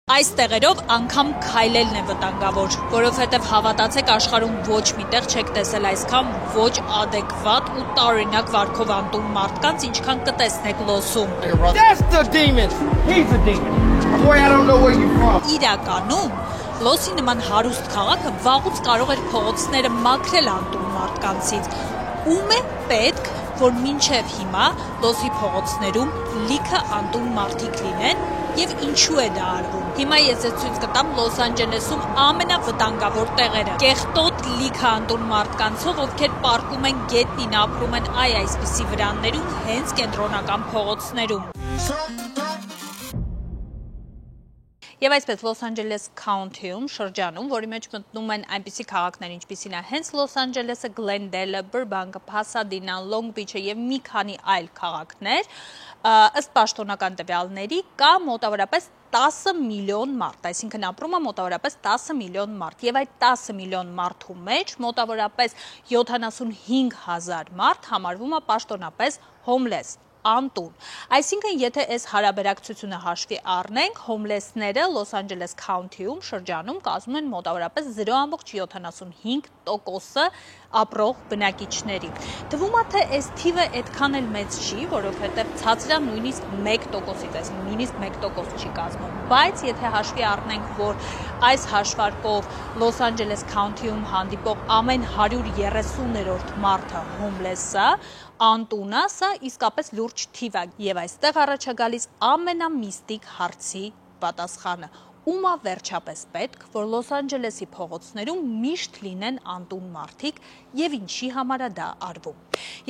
Այս տեղերով անգամ քայլելն է վտանգավոր, որովհետև հավատացեք աշխարհում ոչ միտեղ չեք տեսել այսքան ոչ adekvat ու տարօրինակ վարքով անտուն մարդկանց, ինչքան կտեսնեք Լոսում։ That's the demon. He's a demon. Boy, I don't know where you from. Իրականում Լոսի նման հարուստ քաղաքը վաղուց կարող էր փողոցները մաքրել անտուն մարդկանցից։ Ում է պետք, որ մինչև հիմա Լոսի փողոցներում լիքը անտուն մարդիկ լինեն եւ ինչու է դա արվում։ Հիմա ես ձեզ ցույց կտամ Լոս Անջելեսում ամենավտանգավոր տեղերը։ Կեղտոտ լիքը անտուն մարդկանցով, ովքեր պարկում են գետնին, ապրում են այսպիսի վրաններում, հենց կենտրոնական փողոցներում։ Եվ այսպես Լոս Անջելես քաունթիում, շրջանում, որի մեջ մտնում են այնպիսի քաղաքներ, ինչպիսին է հենց Լոս Անջելեսը, Գլենդելը, Բըրբանկը, Փասադինան, Լոնգ Բիչը եւ մի քանի այլ քաղաքներ, ըստ պաշտոնական տվյալների կա մոտավորապես 10 միլիոն մարդ, այսինքն ապրում է մոտավորապես 10 միլիոն մարդ, եւ այդ 10 միլիոն մարդու մեջ մոտավորապես 75,000 մարդ համարվում է պաշտոնապես հոմլես, անտուն։ Այսինքն, եթե այս հարաբերակցությունը հաշվի առնենք, հոմլեսները Լոս Անջելես քաունթիում, շրջանում կազմում են մոտավորապես 0,75% ապրող բնակիչների։ Թվում է, թե այս թիվը այդքան էլ մեծ չի, որովհետև ցածրը նույնիսկ 1%-ից, այսինքն նույնիսկ 1% չի կազմում, բայց եթե հաշվի առնենք, որ այս հաշվարկով Լոս Անջելես քաունթիում հանդիպող ամեն 130-րդ մարդը հոմլես է, անտունը, սա իսկապես լուրջ թիվ է, եւ այստեղ առաջ է գալիս ամենամիստիկ հարցի պատասխանը. ում է վերջապես պետք, որ Լոս Անջելեսի փողոցներում միշտ լինեն անտուն մարդիկ եւ ինչի համար է դա արվում։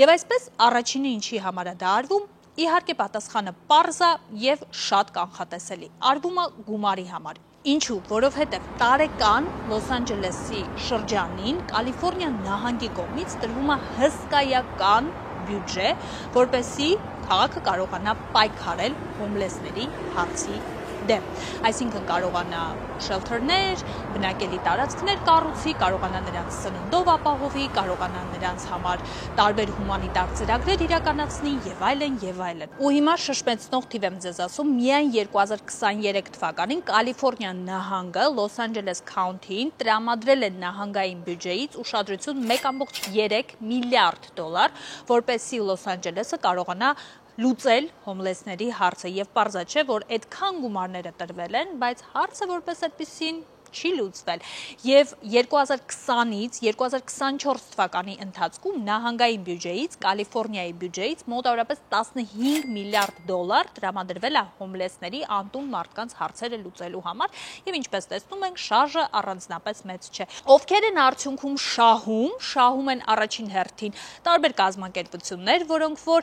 Եվ այսպես առաջինը ինչի համար է դա արվում, իհարկե պատասխանը պարզ է եւ շատ կանխատեսելի։ Արվում է գումարի համար։ Ինչու, որովհետև տարեկան Լոս Անջելեսի շրջանին Կալիֆոռնիա նահանգի կողմից տրվում է հսկայական բյուջե, որպեսզի քաղաքը կարողանա պայքարել հոմլեսների հարցի դեմ։ Այսինքն կարողանա շելթերներ, բնակելի տարածքներ կառուցի, կարողանա նրանց սննդով ապահովի, կարողանա նրանց համար տարբեր հումանիտար ծրագրեր իրականացնի եւ այլն եւ այլն։ Ու հիմա շշմեցնող թիվ եմ ձեզ ասում, միայն 2023 թվականին Կալիֆոռնիա նահանգը Լոս Անջելես քաունթիին տրամադրել է նահանգային բյուջեից ուշադրություն 1,3 միլիարդ դոլար, որպեսզի Լոս Անջելեսը կարողանա լուծել հոմլեսների հարցը եւ պարզա չէ, որ այդքան գումարները տրվել են, բայց հարցը որպես այդպեսին չի լուծվել։ Եվ 2020-ից 2024 թվականի ընթացքում նահանգային բյուջեից, Կալիֆոռնիայի բյուջեից մոտավորապես 15 միլիարդ դոլար տրամադրվել է հոմլեսների անտուն մարդկանց հարցերը լուծելու համար, եւ ինչպես տեսնում ենք, շարժը առանձնապես մեծ չէ։ Ովքեր են արդյունքում շահում են առաջին հերթին տարբեր կազմակերպություններ, որոնք որ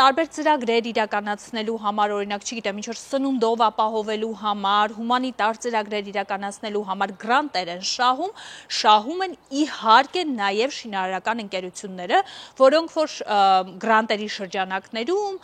տարբեր ծրագրեր իրականացնելու համար, օրինակ, չգիտեմ, ինչ որ սնունդով ապահովելու համար, հումանիտար ծրագրեր իրականացնելու համար գրանտեր են շահում են իհարկե նաև շինարարական ընկերությունները, որոնք որ գրանտերի շրջանակներում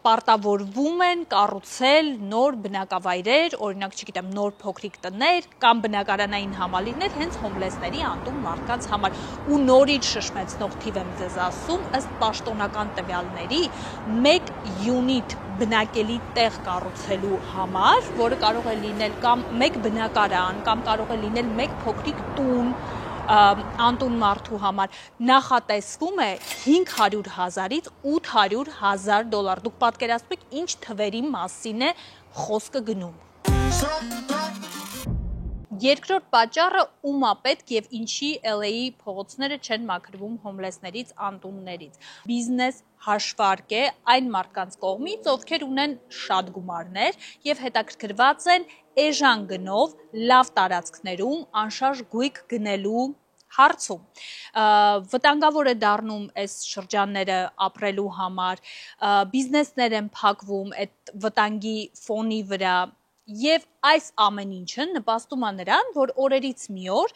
պարտավորվում են կառուցել նոր բնակավայրեր, օրինակ, չգիտեմ, նոր փոքրիկ տներ կամ բնակարանային համալիրներ հենց հոմլեսների անտուն մարդկանց համար։ Ու նորից շշմեցնող թիվ եմ ձեզ ասում, ըստ պաշտոնական տվյալների 1 յունիտ բնակելի տեղ կառուցելու համար, որը կարող է լինել կամ մեկ բնակարան, կամ կարող է լինել մեկ փոքրիկ տուն անտուն մարդու համար, նախատեսվում է 500,000-ից 800,000 դոլար։ Դուք պատկերացնում եք ինչ թվերի մասին է խոսքը գնում։ Երկրորդ պատճառը ում է պետք եւ ինչի LA-ի փողոցները չեն մաքրվում հոմլեսներից, անտուններից։ Բիզնես հաշվարկ է այն մարդկանց կողմից, ովքեր ունեն շատ գումարներ եւ հետաքրքրված են էժան գնով լավ տարածքներում անշարժ գույք գնելու հարցում։ Վտանգավոր է դառնում այս շրջանները ապրելու համար, բիզնեսներ են փակվում այդ վտանգի ֆոնի վրա։ Եվ այս ամեն ինչը նպաստում է նրան, որ օրերից մի օր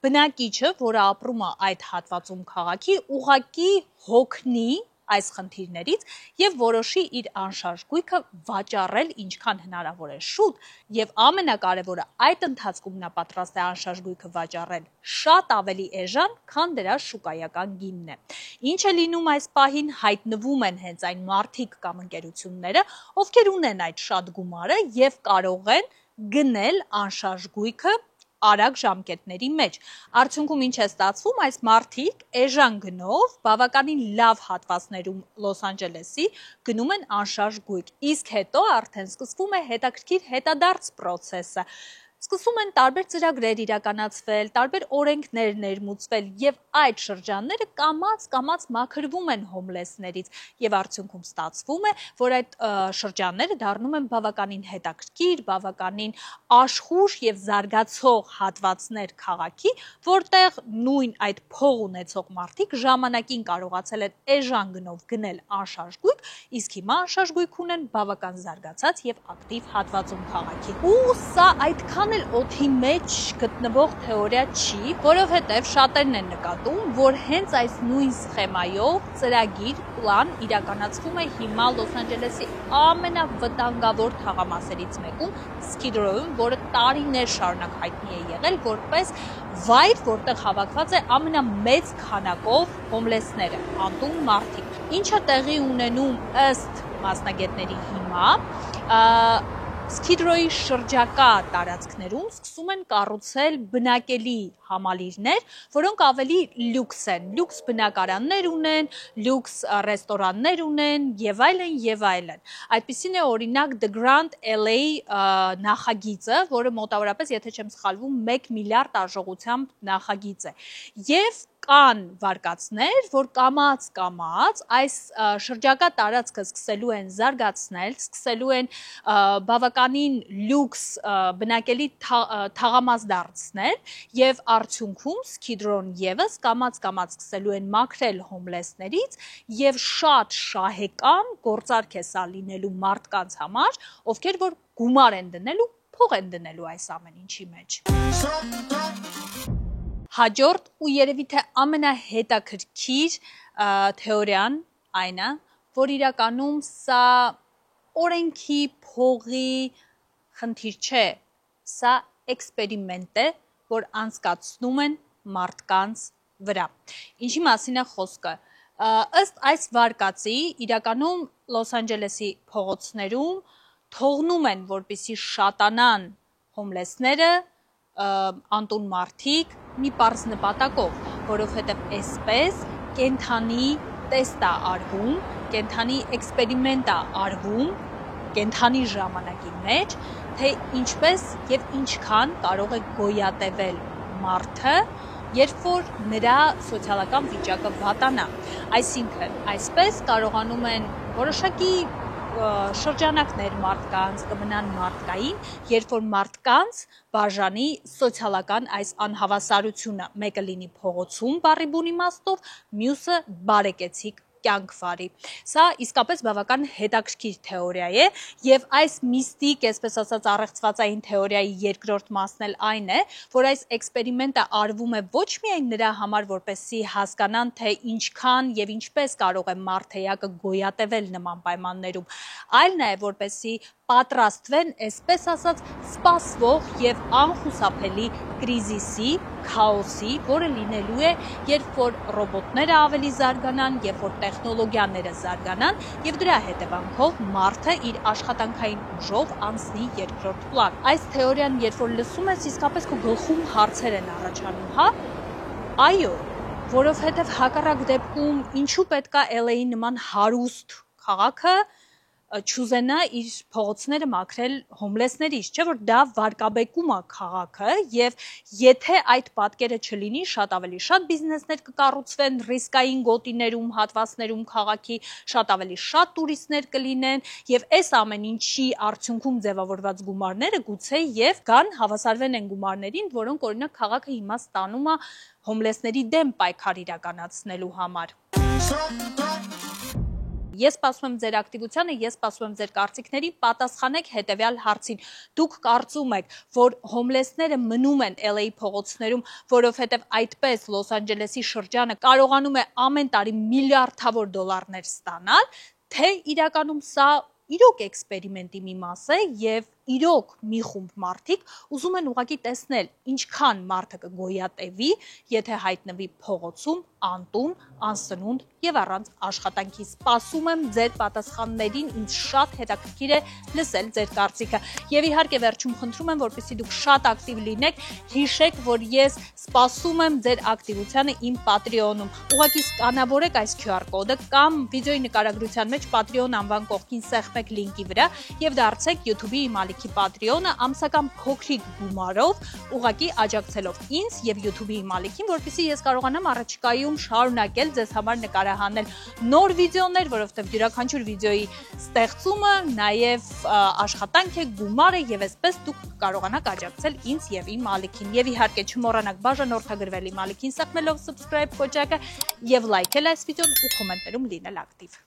բնակիչը, որը ապրում է այդ հատվածում քաղաքի, ուղղակի հոգնի այս խնդիրներից եւ որոշի իր անշարժ գույքը վաճառել ինչքան հնարավոր է շուտ եւ ամենակարևորը այդ ընթացքում նա պատրաստ է անշարժ գույքը վաճառել շատ ավելի էժան, քան դրա շուկայական գինն է։ Ինչը լինում այս պահին հայտնվում են հենց այն մարդիկ կամ ընկերությունները, ովքեր ունեն այդ շատ գումարը եւ կարող են գնել անշարժ գույքը արագ ժամկետների մեջ։ Արդյունքում ինչ է ստացվում, այս մարդիկ էժան գնով բավականին լավ հատվածներում Լոս Անջելեսի գնում են անշարժ գույք, իսկ հետո արդեն սկսվում է հետաքրքիր հետադարձ պրոցեսը։ Սկսում են տարբեր ծրագրեր իրականացվել, տարբեր օրենքներ ներմուծվել եւ այդ շրջանները կամաց մաքրվում են հոմլեսներից եւ արդյունքում ստացվում է, որ այդ շրջանները դառնում են բավականին հետաքրքիր, բավականին աշխուժ եւ զարգացող հատվածներ քաղաքի, որտեղ նույն այդ փող ունեցող մարդիկ ժամանակին կարողացել են էժան գնով գնել անշարժ գույք, իսկ հիմա անշարժ գույք ունեն բավական զարգացած եւ ակտիվ հատվածում քաղաքի։ Ու սա այդքան օդի մեջ գտնվող թեորիա չի, որովհետև շատերն են նկատում, որ հենց այս նույն սխեմայով ծրագիր, պլան իրականացվում է հիմա Լոս Անջելեսի ամենավտանգավոր թաղամասերից մեկում, Skid-Row-ում, որը տարիներ շարունակ հայտնի է եղել որպես վայր, որտեղ հավաքված է ամենամեծ քանակով հոմլեսները, անտուն մարդիկ։ Ինչը տեղի ունենում ըստ մասնագետների հիմա, Skid-Row-ի շրջակա տարածքներում սկսում են կառուցել բնակելի համալիրներ, որոնք ավելի լյուքս են, լյուքս բնակարաններ ունեն, լյուքս ռեստորաններ ունեն եւ այլն եւ այլն։ Այդպիսին է օրինակ The Grand LA նախագիծը, որը մոտավորապես, եթե չեմ սխալվում, 1 միլիարդ արժողությամբ նախագիծ է։ Եվ կան վարկածներ, որ կամաց այս շրջակա տարածքը սկսելու են զարգացնել, սկսելու են բավականին լյուքս բնակելի թաղամաս դարձնել եւ արդյունքում Skid-Row-ն եւս կամաց սկսելու են մաքրել հոմլեսներից եւ շատ շահեկան գործարք է սա լինելու մարդկանց համար, ովքեր որ գումար են դնելու, փող են դնելու այս ամեն ինչի մեջ։ Հաջորդ ու երևի թե ամենահետաքրքիր թեորիան այն է, որ իրականում սա օրենքի փողի խնդիր չէ, սա էքսպերիմենտ է, որ անցկացնում են մարդկանց վրա։ Ինչի մասին է խոսքը։ Ըստ այս վարկածի իրականում Լոս Անջելեսի փողոցներում թողնում են, որպեսզի շատանան հոմլեսները, անտուն մարդիկ մի պարզ նպատակով, որովհետև այսպես կենթանի տեստ է արվում, կենթանի էքսպերիմենտ է արվում, կենթանի ժամանակի մեջ, թե ինչպես եւ ինչքան կարող է գոյատևել մարդը, երբ որ նրա սոցիալական վիճակը վատանա։ Այսինքն, այսպես կարողանում են որոշակի շրջանակներ մարդկանց, կմնան մարդկային, երբ որ մարդկանց բաժանի սոցիալական այս անհավասարությունը, մեկը լինի փողոցում բառի բուն իմաստով, մյուսը բարեկեցիկ կյանք վարի։ Սա իսկապես բավական հետաքրքիր թեորիա է եւ այս միստիկ, այսպես ասած, առեղծվածային թեորիայի երկրորդ մասն էլ այն է, որ այս էքսպերիմենտը արվում է ոչ միայն նրա համար, որպեսզի հասկանան, թե ինչքան եւ ինչպես կարող է մարդեյակը գոյատևել նման պայմաններում, այլ նաեւ որպեսզի պատրաստվեն, այսպես ասած, սպասվող եւ անխուսափելի կրիզիսի, քաոսի, որը լինելու է, երբ որ ռոբոտները ավելի զարգանան, երբ որ տեխնոլոգիաները զարգանան եւ դրա հետևանքով մարդը իր աշխատանքային ուժով անցնի երկրորդ պլան։ Այս թեորիան, երբ որ լսում ես, իսկապես քո գլխում հարցեր են առաջանում, հա? Այո, որովհետեւ հակառակ դեպքում ինչու պետքա LA-ի նման հարուստ քաղաքը չուզենա իր փողոցները մաքրել հոմլեսներից, չէ՞ որ դա վարկաբեկում է քաղաքը եւ եթե այդ պատկերը չլինի, շատ ավելի շատ բիզնեսներ կկառուցվեն ռիսկային գոտիներում, հատվածներում քաղաքի, շատ ավելի շատ տուրիստներ կլինեն եւ այս ամեն ինչի արդյունքում ձևավորված գումարները գուցե եւ կան հավասարվեն են գումարներին, որոնք օրինակ քաղաքը հիմա ստանում է հոմլեսների դեմ պայքար իրականացնելու համար։ Ես սպասում եմ ձեր ակտիվությանը, ես սպասում եմ ձեր կարծիքներին, պատասխանեք հետևյալ հարցին։ Դուք կարծում եք, որ հոմլեսները մնում են LA փողոցներում, որովհետև այդպես Լոս Անջելեսի շրջանը կարողանում է ամեն տարի միլիարդավոր դոլարներ ստանալ, թե իրականում սա իրոք էքսպերիմենտի մի մաս է եւ իրոք մի խումբ մարդիկ ուզում են ուղղակի տեսնել ինչքան մարդը կգոյատևի, եթե հայտնվի փողոցում, անտուն, անսնունդ եւ առանց աշխատանքի։ Սպասում եմ ձեր պատասխաններին, ինձ շատ հետաքրքիր է լսել ձեր կարծիքը։ Եվ իհարկե վերջում խնդրում եմ, որպեսզի դուք շատ ակտիվ լինեք, հիշեք, որ ես սպասում եմ ձեր ակտիվությանը իմ Patreon-ում։ Ուղղակի սկանավորեք այս QR կոդը կամ վիդեոյի նկարագրության մեջ Patreon անվան կողքին սեղմեք լինկի վրա եւ դարձեք YouTube-ի իմ Patreon-ը ամսական փոքրիկ գումարով, ուղղակի աջակցելով ինձ եւ YouTube-ի ալիքին, որպեսզի ես կարողանամ առաջիկայում շարունակել ձեզ համար նկարահանել նոր վիդեոներ, որովհետեւ յուրաքանչյուր վիդեոյի ստեղծումը նաեւ աշխատանք է, գումար է եւ այսպես դուք կարողանաք աջակցել ինձ եւ իմ ալիքին։ Եվ իհարկե չմոռանաք բաժանորդագրվել իմ ալիքին սեղմելով subscribe կոճակը եւ լայքել այս վիդեոն ու կոմենտներում լինել ակտիվ։